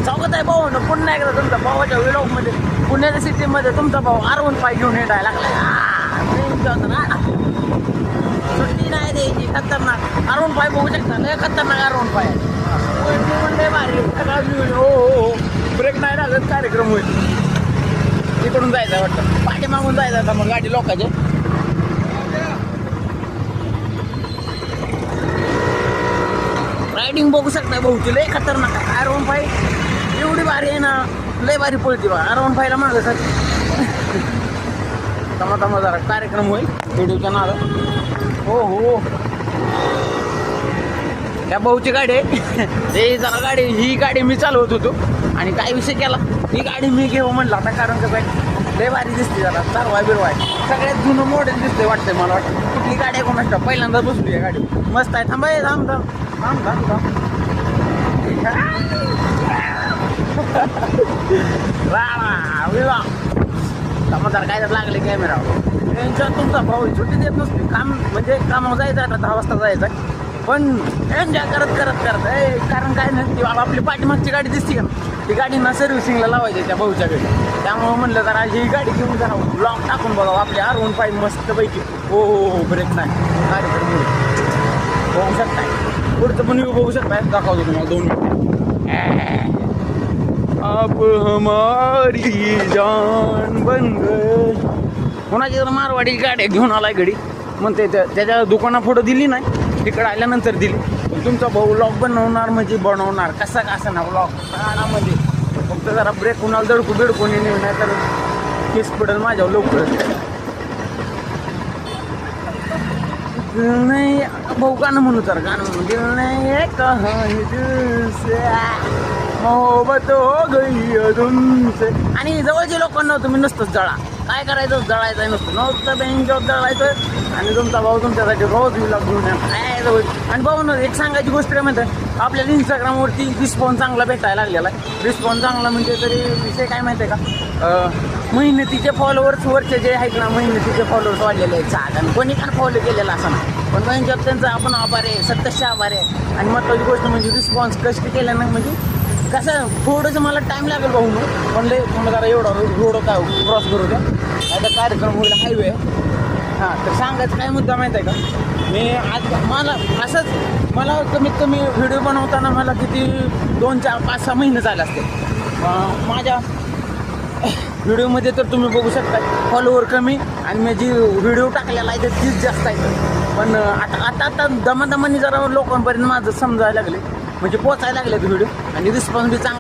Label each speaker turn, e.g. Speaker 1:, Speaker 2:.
Speaker 1: स्वागत आहे भाऊ पुन्हा एकदा तुमचा भावाच्या व्हिडिओमध्ये. पुण्याच्या सिटीमध्ये तुमचा भाऊ R15 घेऊन येडायला लागला. सुट्टी नाही द्यायची, खतरनाक R15 बघू शकता. लय खतरनाक R15 आहे. लय भारी हो हो. ब्रेक नाही लागत कार्यक्रम होईल. इकडून जायचं वाटतं, पाठीमागून जायचं आता मग गाडी लोकांचे. रायडिंग बघू शकता भाऊची लय खतरनाक आहे. R15 एवढी भारी आहे ना, लय भारी पळते बा. R15 ला मागं सर तमा जरा कार्यक्रम होईल व्हिडिओच्या नादात. हो हो, त्या भाऊची गाडी आहे. ते जरा गाडी, ही गाडी मी चालवत होतो आणि काय विषय केला, ही गाडी मी घेऊ म्हणलं आता. कारण कसं आहे, लय भारी दिसते जरा, चारवाय बिरवाय सगळ्यात जुनं मॉडेल दिसते वाटतंय मला. वाटतं कुठली गाडी आहे कोणाष्ट, पहिल्यांदा बसली आहे गाडी. मस्त आहे. थांब थांब थांब थांब थांब थांब. समाचार काय तर लागले कॅमेरा. त्यांच्यात तुमचा भाऊ सुट्टी देत नसते. काम म्हणजे कामावर जायचं आता 10 वाजता जायचं, पण एन्जॉय करत करत करत. कारण काय नाही, ती आपली पाठीमागची गाडी दिसते का, ती गाडी ना सर्व्हिसिंगला लावायची त्या भाऊच्या घरी. त्यामुळं म्हणलं जरा ही गाडी घेऊन जरा ब्लॉक टाकून बघा. आपली R15 मस्तपैकी. हो हो हो, ब्रेक नाही कार्यक्रम बघू शकताय. पुढचं पण व्ह्यू बघू शकताय, दाखवतो तुम्हाला 2 मिनिट. आप हमारी जान बन गए. कोणाची जर मारवाडी गाडी घेऊन आलाय घडी म्हणते, त्याच्या दुकाना फोटो दिली नाही, तिकडे आल्यानंतर दिली. पण तुमचा भाऊ व्लॉग बनवणार म्हणजे बनवणार. कसा का ना व्लॉग काळामध्ये. फक्त जरा ब्रेक कुणाला दडकू बिडकून नेऊ, नाही तर केस पडेल माझ्यावर लवकर. नाही भाऊ गाणं म्हणू तर गाणं म्हणू. दिल नाही कहानी दिल से मोहब्बत हो गई तुमसे. आणि जवळचे लोकांना तुम्ही नसतंच जळा. काय करायचं, जळायचं नसतं बँकेवर जळायचं. आणि तुमचा भाऊ तुमच्यासाठी रोज व्लॉग घेऊन काय जवळ. आणि भाऊ ना एक सांगायची गोष्ट काय म्हणतात, आपल्याला इंस्टाग्रामवरती रिस्पॉन्स चांगला भेटायला लागलेला आहे. रिस्पॉन्स चांगला म्हणजे तरी विषय काय माहिती आहे का, मेहनतीचे फॉलोअर्स वरचे जे आहेत ना, मेहनतीचे फॉलोअर्स वाढलेले आहेत. आणि कोणी पण फॉलो केलेला असं नाही, पण त्यांच्यात त्यांचं आपण आभार आहे, सत्तरशे आभार आहे. आणि महत्त्वाची गोष्ट म्हणजे रिस्पॉन्स कष्ट केल्यानं म्हणजे कसं थोडंसं मला टाईम लागेल भाऊ, पण लय तुम्हाला जरा एवढं काय क्रॉस करू द्या. आता कार्यक्रम होईल हायवे. हां, तर सांगायचं काय मुद्दा माहीत आहे का, मी आज मला कमीत कमी व्हिडिओ बनवताना मला किती 2, 4, 5, 6 महिने झाले असते. माझ्या व्हिडिओमध्ये तर तुम्ही बघू शकता फॉलोवर कमी आणि मी जी व्हिडिओ टाकलेला आहे ते तीच जास्त आहे. पण आता दमादमाने जरा लोकांपर्यंत माझं समजायला लागले, म्हणजे पोचायला लागले व्हिडिओ. आणि रिस्पॉन्स बी चांगला